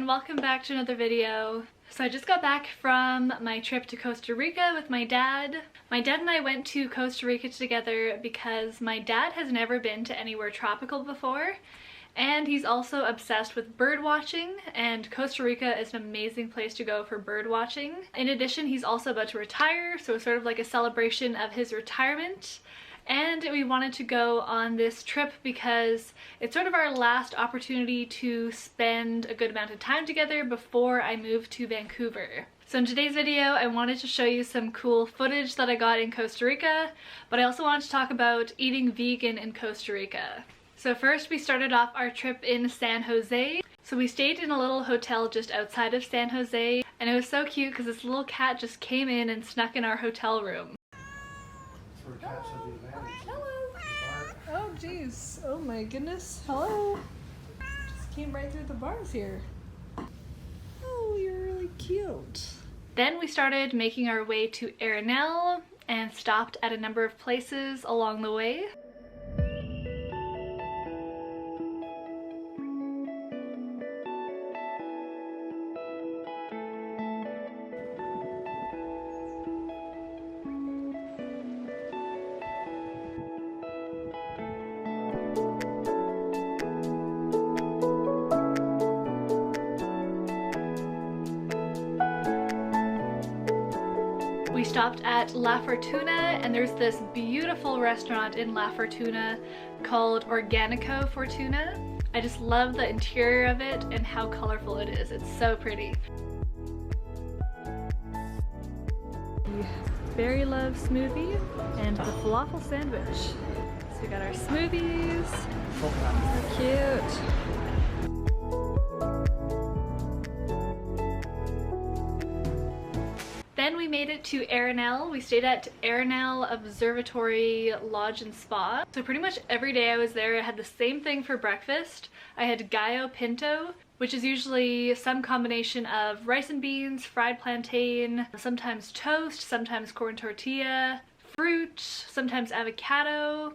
everyone, welcome back to another video. So I just got back from my trip to Costa Rica with my dad. My dad and I went to Costa Rica together because my dad has never been to anywhere tropical before, and he's also obsessed with bird watching, and Costa Rica is an amazing place to go for bird watching. In addition, he's also about to retire, so it's sort of like a celebration of his retirement. And we wanted to go on this trip because it's sort of our last opportunity to spend a good amount of time together before I move to Vancouver. So in today's video, I wanted to show you some cool footage that I got in Costa Rica, but I also wanted to talk about eating vegan in Costa Rica. So first we started off our trip in San Jose. So we stayed in a little hotel just outside of San Jose, and it was so cute because this little cat just came in and snuck in our hotel room. Oh jeez, oh my goodness, hello. Just came right through the bars here. Oh, you're really cute. Then we started making our way to Arenal and stopped at a number of places along the way. We stopped at La Fortuna, and there's this beautiful restaurant in La Fortuna called Organico Fortuna. I just love the interior of it and how colorful it is. It's so pretty. The Berry Love smoothie and the falafel sandwich. So we got our smoothies. So cute. Then we made it to Arenal. We stayed at Arenal Observatory Lodge and Spa. So pretty much every day I was there, I had the same thing for breakfast. I had gallo pinto, which is usually some combination of rice and beans, fried plantain, sometimes toast, sometimes corn tortilla, fruit, sometimes avocado.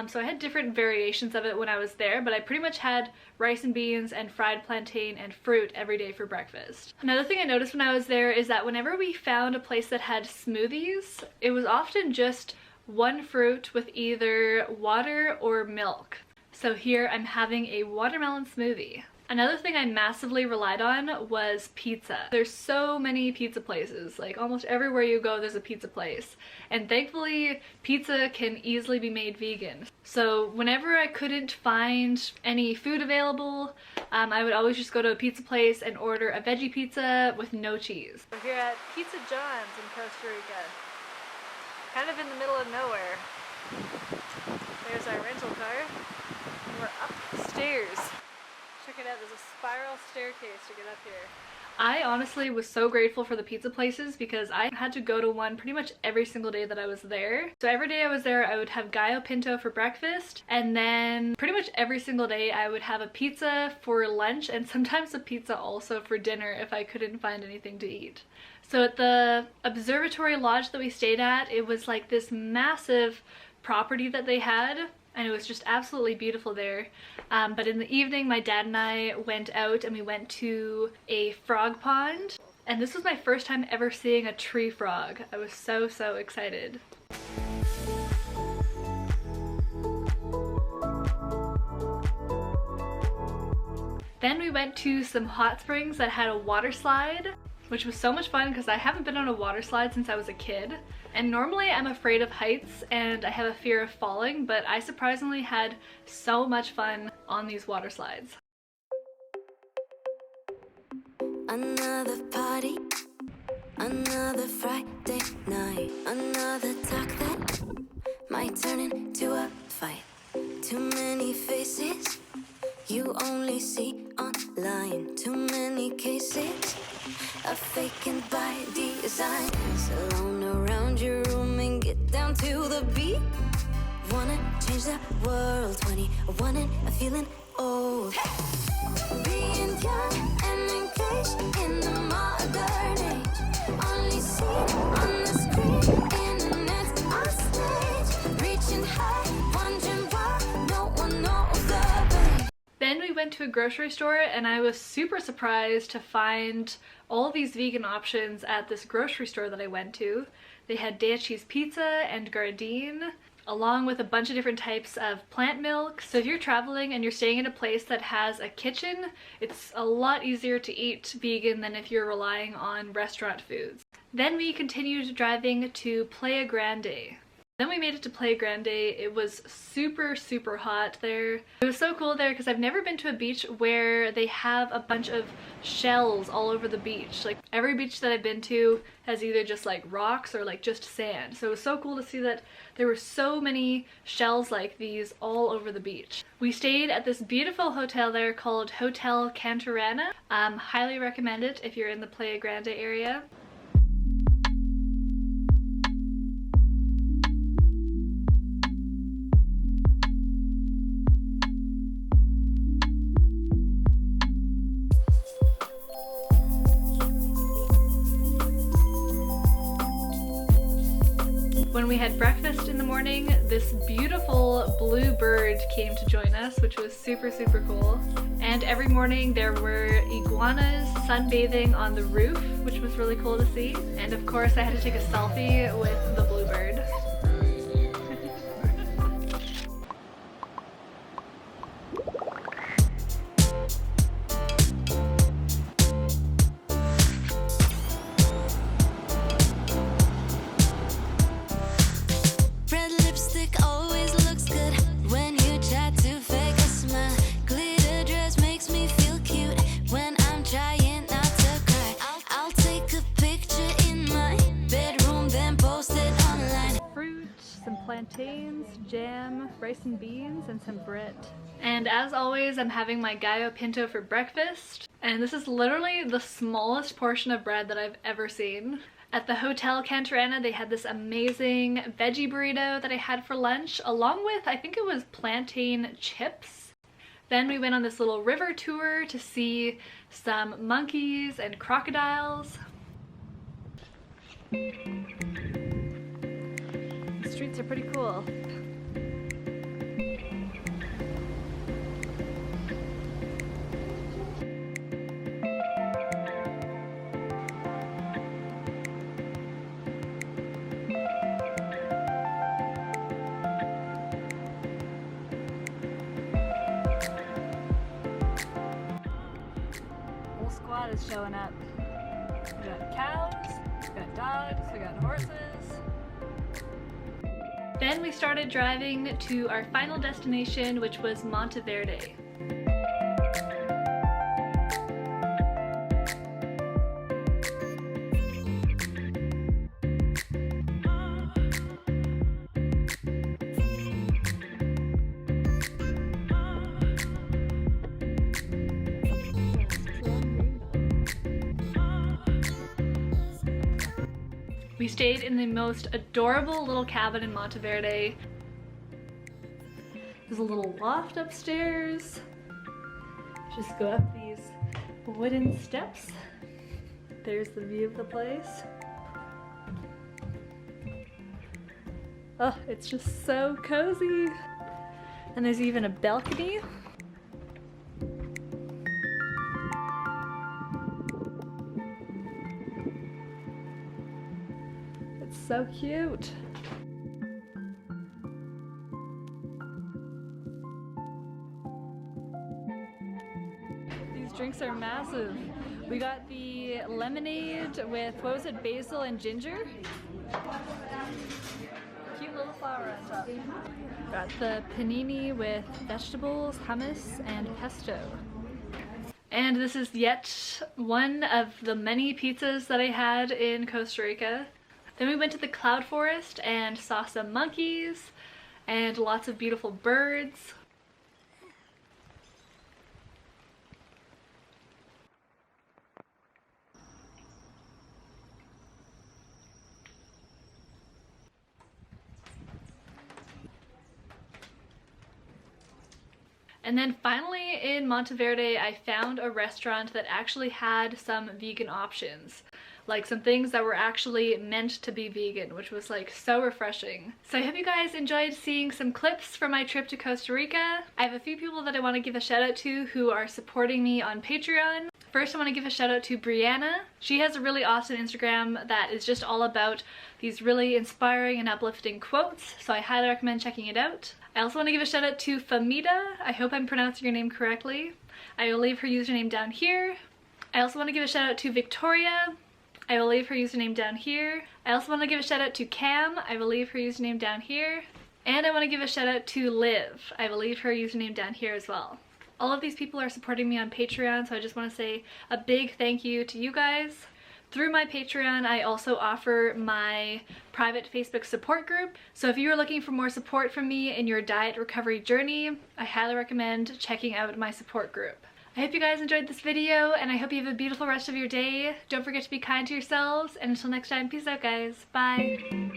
So I had different variations of it when I was there, but I pretty much had rice and beans and fried plantain and fruit every day for breakfast. Another thing I noticed when I was there is that whenever we found a place that had smoothies, it was often just one fruit with either water or milk. So here I'm having a watermelon smoothie. Another thing I massively relied on was pizza. There's so many pizza places, like almost everywhere you go there's a pizza place. And thankfully pizza can easily be made vegan. So whenever I couldn't find any food available, I would always just go to a pizza place and order a veggie pizza with no cheese. We're here at Pizza John's in Costa Rica. Kind of in the middle of nowhere. There's our rental car. And we're upstairs. Check it out, there's a spiral staircase to get up here. I honestly was so grateful for the pizza places because I had to go to one pretty much every single day that I was there. So every day I was there I would have gallo pinto for breakfast, and then pretty much every single day I would have a pizza for lunch and sometimes a pizza also for dinner if I couldn't find anything to eat. So at the observatory lodge that we stayed at, it was like this massive property that they had, and it was just absolutely beautiful there. But in the evening my dad and I went out and we went to a frog pond, and this was my first time ever seeing a tree frog. I was so excited. Then we went to some hot springs that had a water slide, which was so much fun because I haven't been on a water slide since I was a kid. And normally I'm afraid of heights and I have a fear of falling, but I surprisingly had so much fun on these water slides. Another party, another Friday night, another talk that might turn into a fight. Too many faces you only see online, too many cases of faking by design. Alone around your room and get down to the beat. Wanna change the world, 21 and I'm feeling old. Being young and engaged in the modern age. Only seen on the screen, internet's on stage. Reaching high, wondering why no one knows the way. Then we went went to a grocery store and I was super surprised to find all these vegan options at this grocery store that I went to. They had Daiya cheese pizza and Gardein, along with a bunch of different types of plant milk. So if you're traveling and you're staying in a place that has a kitchen, it's a lot easier to eat vegan than if you're relying on restaurant foods. Then we continued driving to Playa Grande. Then we made it to Playa Grande. It was super hot there. It was so cool there because I've never been to a beach where they have a bunch of shells all over the beach. Like every beach that I've been to has either just like rocks or like just sand. So it was so cool to see that there were so many shells like these all over the beach. We stayed at this beautiful hotel there called Hotel Cantarana. Highly recommend it if you're in the Playa Grande area. When we had breakfast in the morning, this beautiful blue bird came to join us, which was super cool. And every morning there were iguanas sunbathing on the roof, which was really cool to see. And of course I had to take a selfie with the blue bird. Plantains, jam, rice and beans, and some bread. And as always, I'm having my gallo pinto for breakfast. And this is literally the smallest portion of bread that I've ever seen. At the Hotel Cantarana, they had this amazing veggie burrito that I had for lunch, along with, I think it was plantain chips. Then we went on this little river tour to see some monkeys and crocodiles. The streets are pretty cool. Whole squad is showing up. We got cows, we got dogs, we got horses. Then we started driving to our final destination, which was Monteverde. We stayed in the most adorable little cabin in Monteverde. There's a little loft upstairs. Just go up these wooden steps. There's the view of the place. Oh, it's just so cozy. And there's even a balcony. So cute. These drinks are massive. We got the lemonade with, what was it, basil and ginger? Cute little flower on top. Got the panini with vegetables, hummus, and pesto. And this is yet one of the many pizzas that I had in Costa Rica. Then we went to the cloud forest and saw some monkeys and lots of beautiful birds. And then finally in Monteverde, I found a restaurant that actually had some vegan options. like some things that were actually meant to be vegan, which was like so refreshing. So I hope you guys enjoyed seeing some clips from my trip to Costa Rica. I have a few people that I want to give a shout out to who are supporting me on Patreon. First, I want to give a shout out to Brianna. She has a really awesome Instagram that is just all about these really inspiring and uplifting quotes, so I highly recommend checking it out. I also want to give a shout out to Famida. I hope I'm pronouncing your name correctly. I will leave her username down here. I also want to give a shout out to Victoria. I will leave her username down here. I also want to give a shout out to Cam. I will leave her username down here. And I want to give a shout out to Liv. I will leave her username down here as well. All of these people are supporting me on Patreon, so I just want to say a big thank you to you guys. Through my Patreon, I also offer my private Facebook support group. So if you are looking for more support from me in your diet recovery journey, I highly recommend checking out my support group. I hope you guys enjoyed this video, and I hope you have a beautiful rest of your day. Don't forget to be kind to yourselves, and until next time, peace out guys. Bye!